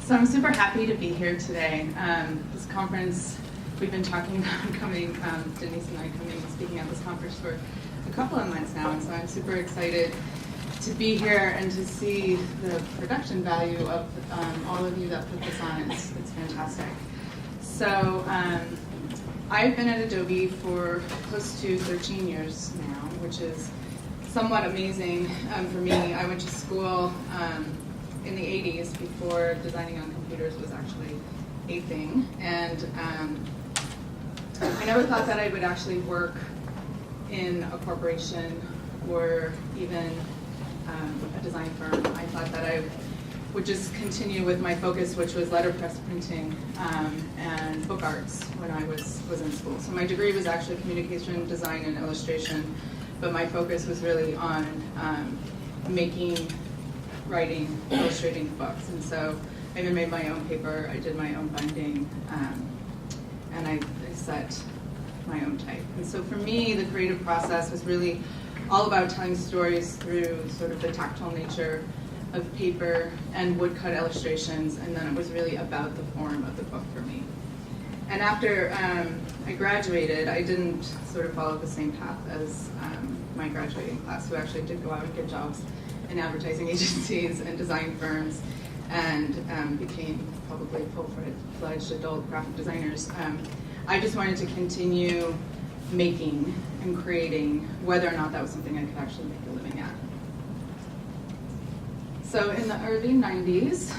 So I'm super happy to be here today. This conference, we've been talking about coming, Denise and I coming and speaking at this conference for a couple of months now, and so I'm super excited to be here and to see the production value of all of you that put this on. It's fantastic. So I've been at Adobe for close to 13 years now, which is somewhat amazing for me. I went to school in the 80s before designing on computers was actually a thing, and I never thought that I would actually work in a corporation or even a design firm. I thought that I would just continue with my focus, which was letterpress printing and book arts when I was in school. So my degree was actually communication design and illustration, but my focus was really on making, writing, illustrating books. And so I even made my own paper, I did my own binding, and I set my own type. And so for me, the creative process was really all about telling stories through sort of the tactile nature of paper and woodcut illustrations, and then it was really about the form of the book for me. And after I graduated, I didn't sort of follow the same path as my graduating class, who actually did go out and get jobs in advertising agencies and design firms, and became probably full-fledged adult graphic designers. I just wanted to continue making and creating, whether or not that was something I could actually make a living at. So in the early 90s,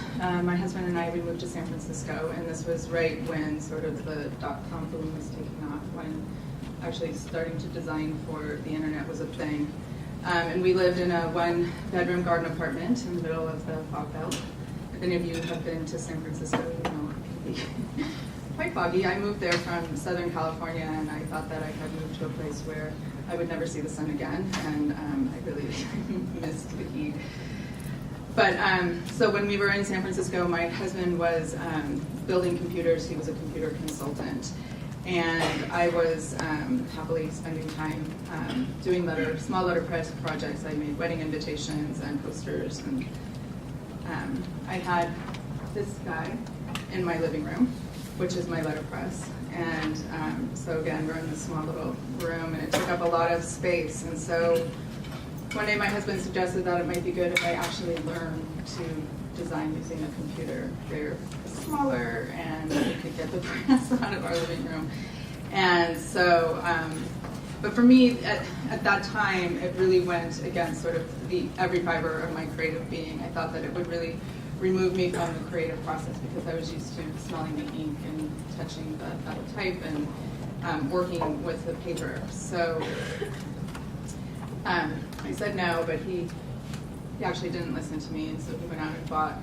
my husband and I, we moved to San Francisco, and this was right when sort of the dot-com boom was taking off, when actually starting to design for the internet was a thing. And we lived in a one-bedroom garden apartment in the middle of the fog belt. If any of you have been to San Francisco, you know it can be quite foggy. I moved there from Southern California, and I thought that I had moved to a place where I would never see the sun again, and I really missed the heat. But so when we were in San Francisco, my husband was building computers. He was a computer consultant. And I was happily spending time doing small letterpress projects. I made wedding invitations and posters, and I had this guy in my living room, which is my letterpress. And so again, we're in this small little room, and it took up a lot of space. And so one day my husband suggested that it might be good if I actually learned to design using a computer. They're smaller, and we could get the press out of our living room. And so, but for me, at that time, it really went against sort of every fiber of my creative being. I thought that it would really remove me from the creative process, because I was used to smelling the ink and touching the metal type and working with the paper. So I said no, but he actually didn't listen to me, and so he went out and bought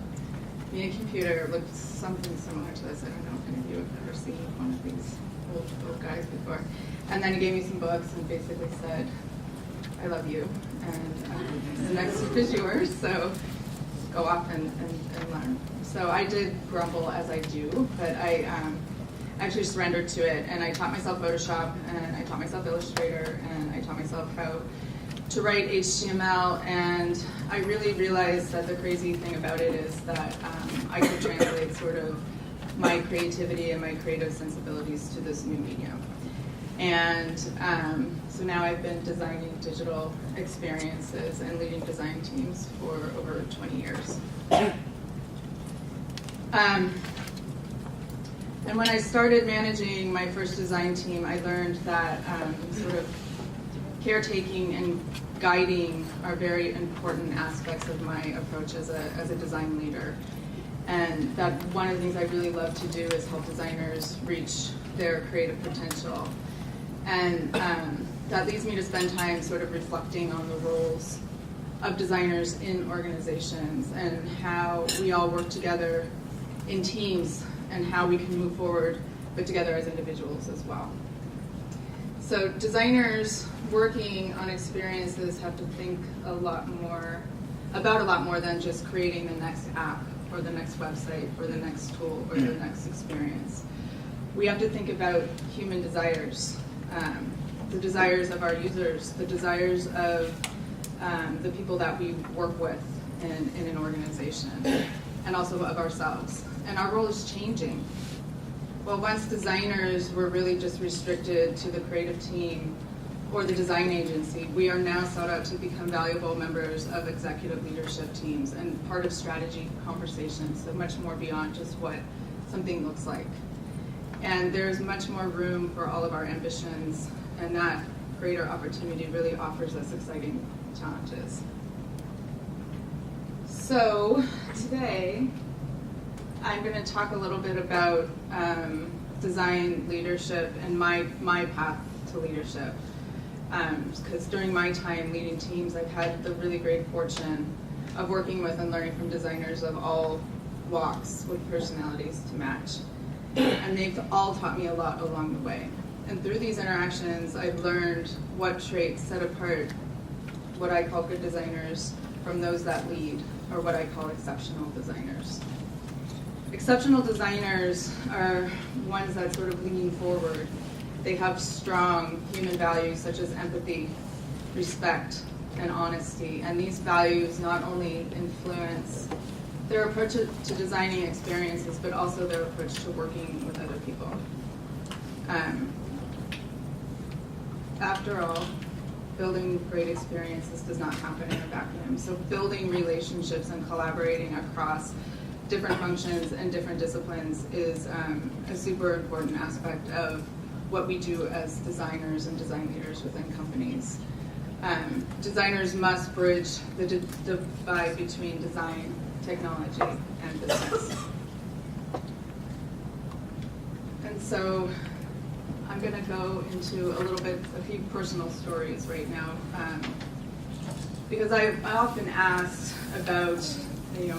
me a computer. It looked something similar to this. I don't know if any of you have ever seen one of these old guys before. And then he gave me some books and basically said, I love you, and the next week is yours, so go off and learn. So I did grumble, as I do, but I actually surrendered to it, and I taught myself Photoshop, and I taught myself Illustrator, and I taught myself how to write HTML, and I really realized that the crazy thing about it is that I could translate sort of my creativity and my creative sensibilities to this new medium. And so now I've been designing digital experiences and leading design teams for over 20 years. And when I started managing my first design team, I learned that sort of caretaking and guiding are very important aspects of my approach as a design leader. And that one of the things I really love to do is help designers reach their creative potential. And that leads me to spend time sort of reflecting on the roles of designers in organizations and how we all work together in teams and how we can move forward, but together as individuals as well. So designers working on experiences have to think about a lot more than just creating the next app or the next website or the next tool or the next experience. We have to think about human desires, the desires of our users, the desires of the people that we work with in an organization. and also of ourselves. And our role is changing. Well, once designers were really just restricted to the creative team or the design agency, we are now sought out to become valuable members of executive leadership teams and part of strategy conversations, so much more beyond just what something looks like. And there's much more room for all of our ambitions, and that greater opportunity really offers us exciting challenges. So today, I'm going to talk a little bit about design leadership and my path to leadership. Because during my time leading teams, I've had the really great fortune of working with and learning from designers of all walks with personalities to match. And they've all taught me a lot along the way. And through these interactions, I've learned what traits set apart what I call good designers from those that lead, or what I call exceptional designers. Exceptional designers are ones that sort of lean forward. They have strong human values such as empathy, respect, and honesty. And these values not only influence their approach to designing experiences, but also their approach to working with other people. After all, building great experiences does not happen in a vacuum. So building relationships and collaborating across different functions and different disciplines is a super important aspect of what we do as designers and design leaders within companies. Designers must bridge the divide between design, technology, and business. And so I'm going to go into a few personal stories right now, because I often asked about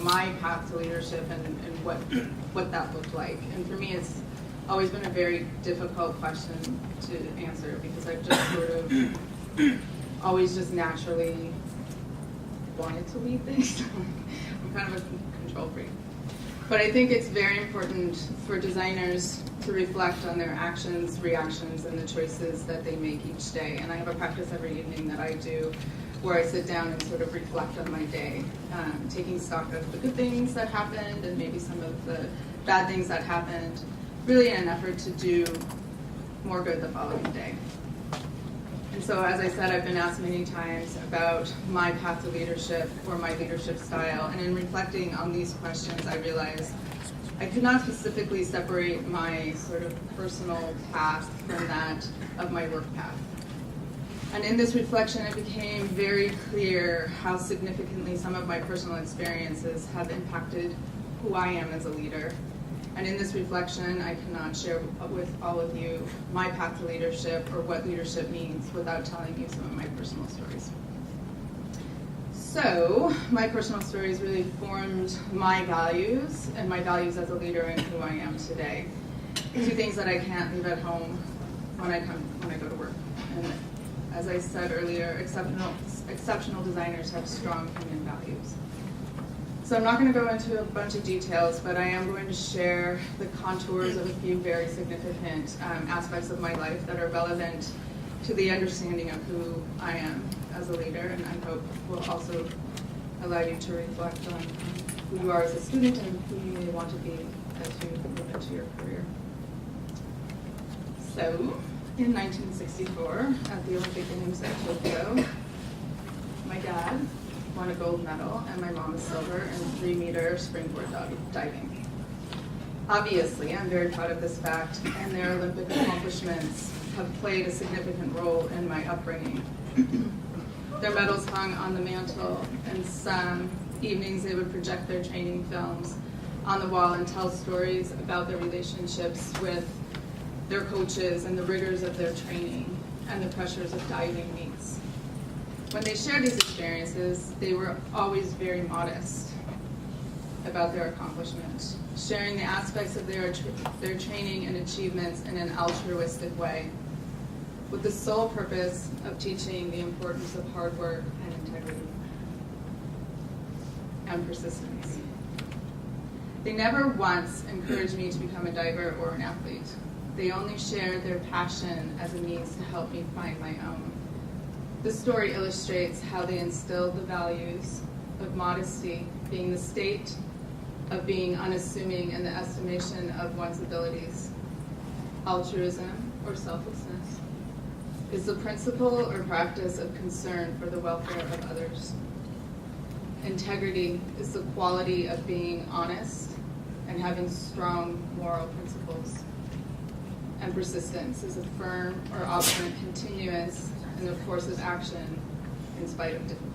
my path to leadership and what that looked like. And for me, it's always been a very difficult question to answer, because I've just sort of always just naturally wanted to lead things. I'm kind of a control freak. But I think it's very important for designers to reflect on their actions, reactions, and the choices that they make each day. And I have a practice every evening that I do where I sit down and sort of reflect on my day, taking stock of the good things that happened and maybe some of the bad things that happened, really in an effort to do more good the following day. And so, as I said, I've been asked many times about my path to leadership or my leadership style, and in reflecting on these questions, I realized I could not specifically separate my sort of personal path from that of my work path. And in this reflection, it became very clear how significantly some of my personal experiences have impacted who I am as a leader. And in this reflection, I cannot share with all of you my path to leadership or what leadership means without telling you some of my personal stories. So, my personal stories really formed my values and my values as a leader and who I am today. Two things that I can't leave at home when I go to work. And as I said earlier, exceptional designers have strong human values. So I'm not going to go into a bunch of details, but I am going to share the contours of a few very significant aspects of my life that are relevant to the understanding of who I am as a leader, and I hope will also allow you to reflect on who you are as a student and who you may want to be as you move into your career. So, in 1964, at the Olympic Games at Tokyo, my dad won a gold medal and my mom a silver in 3-meter springboard diving. Obviously, I'm very proud of this fact, and their Olympic accomplishments have played a significant role in my upbringing. Their medals hung on the mantle, and some evenings they would project their training films on the wall and tell stories about their relationships with their coaches and the rigors of their training and the pressures of diving meets. When they shared these experiences, they were always very modest about their accomplishment, sharing the aspects of their training and achievements in an altruistic way, with the sole purpose of teaching the importance of hard work and integrity and persistence. They never once encouraged me to become a diver or an athlete. They only shared their passion as a means to help me find my own. This story illustrates how they instilled the values of modesty being the state of being unassuming in the estimation of one's abilities. Altruism, or selflessness, is the principle or practice of concern for the welfare of others. Integrity is the quality of being honest and having strong moral principles. And persistence is a firm or obstinate continuance in the course of action in spite of difficulty.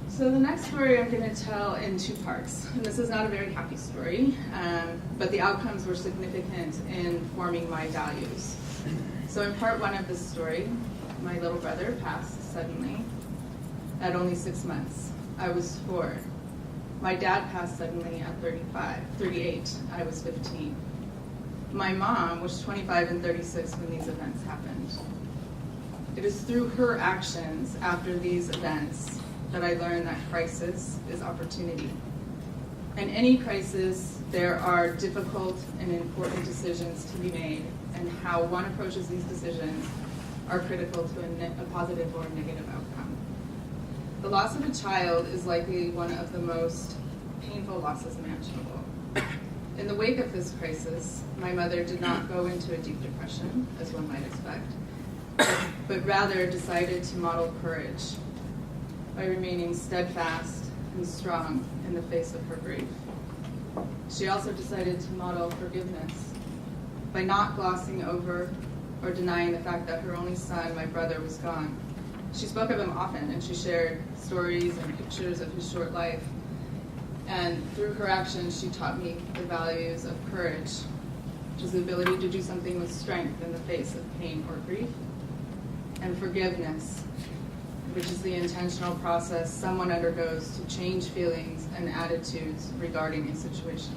So the next story I'm going to tell in two parts. And this is not a very happy story, but the outcomes were significant in forming my values. So in part one of this story, my little brother passed suddenly at only 6 months. I was 4. My dad passed suddenly at 38. I was 15. My mom was 25 and 36 when these events happened. It is through her actions after these events that I learned that crisis is opportunity. In any crisis, there are difficult and important decisions to be made, and how one approaches these decisions are critical to a positive or negative outcome. The loss of a child is likely one of the most painful losses imaginable. In the wake of this crisis, my mother did not go into a deep depression, as one might expect, but rather decided to model courage by remaining steadfast and strong in the face of her grief. She also decided to model forgiveness by not glossing over or denying the fact that her only son, my brother, was gone. She spoke of him often, and she shared stories and pictures of his short life. And through her actions, she taught me the values of courage, which is the ability to do something with strength in the face of pain or grief, and forgiveness, which is the intentional process someone undergoes to change feelings and attitudes regarding a situation.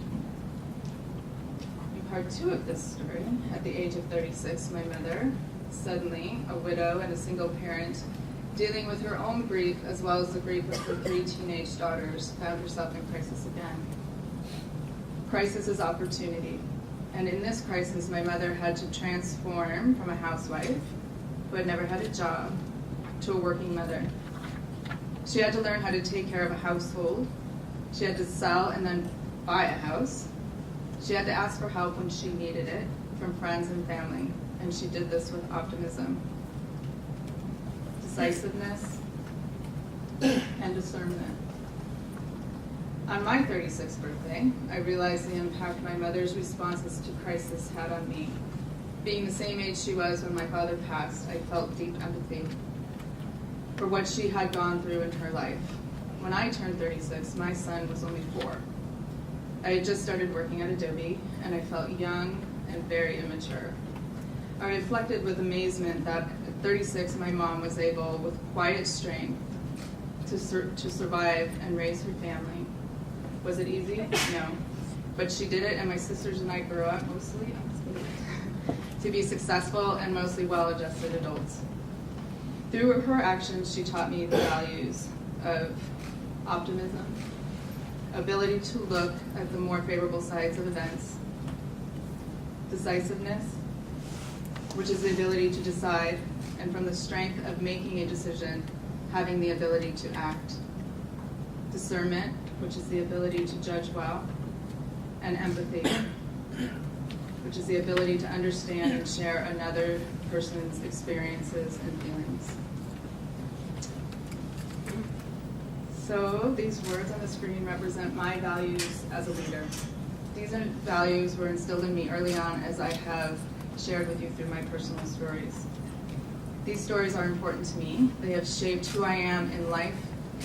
In part two of this story, at the age of 36, my mother, suddenly a widow and a single parent, dealing with her own grief as well as the grief of her 3 teenage daughters, found herself in crisis again. Crisis is opportunity. And in this crisis, my mother had to transform from a housewife who had never had a job to a working mother. She had to learn how to take care of a household. She had to sell and then buy a house. She had to ask for help when she needed it from friends and family, and she did this with optimism, decisiveness, and discernment. On my 36th birthday, I realized the impact my mother's responses to crisis had on me. Being the same age she was when my father passed, I felt deep empathy for what she had gone through in her life. When I turned 36, my son was only 4. I had just started working at Adobe, and I felt young and very immature. I reflected with amazement that at 36, my mom was able, with quiet strength, to survive and raise her family. Was it easy? No. But she did it, and my sisters and I grew up mostly to be successful and mostly well-adjusted adults. Through her actions, she taught me the values of optimism, ability to look at the more favorable sides of events, decisiveness, which is the ability to decide, and from the strength of making a decision, having the ability to act, discernment, which is the ability to judge well, and empathy, which is the ability to understand and share another person's experiences and feelings. So these words on the screen represent my values as a leader. These values were instilled in me early on, as I have shared with you through my personal stories. These stories are important to me. They have shaped who I am in life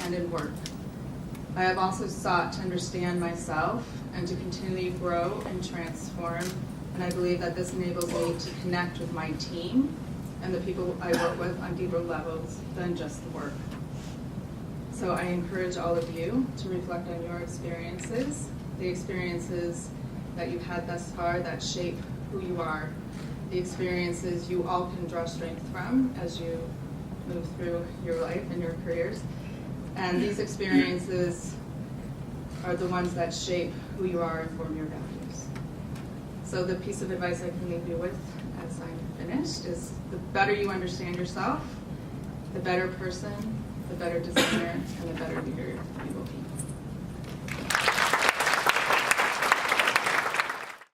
and in work. I have also sought to understand myself and to continually grow and transform, and I believe that this enables me to connect with my team and the people I work with on deeper levels than just the work. So I encourage all of you to reflect on your experiences, the experiences that you've had thus far that shape who you are, the experiences you all can draw strength from as you move through your life and your careers. And these experiences are the ones that shape who you are and form your values. So the piece of advice I can leave you with as I'm finished is the better you understand yourself, the better person, the better designer, and the better leader you will be.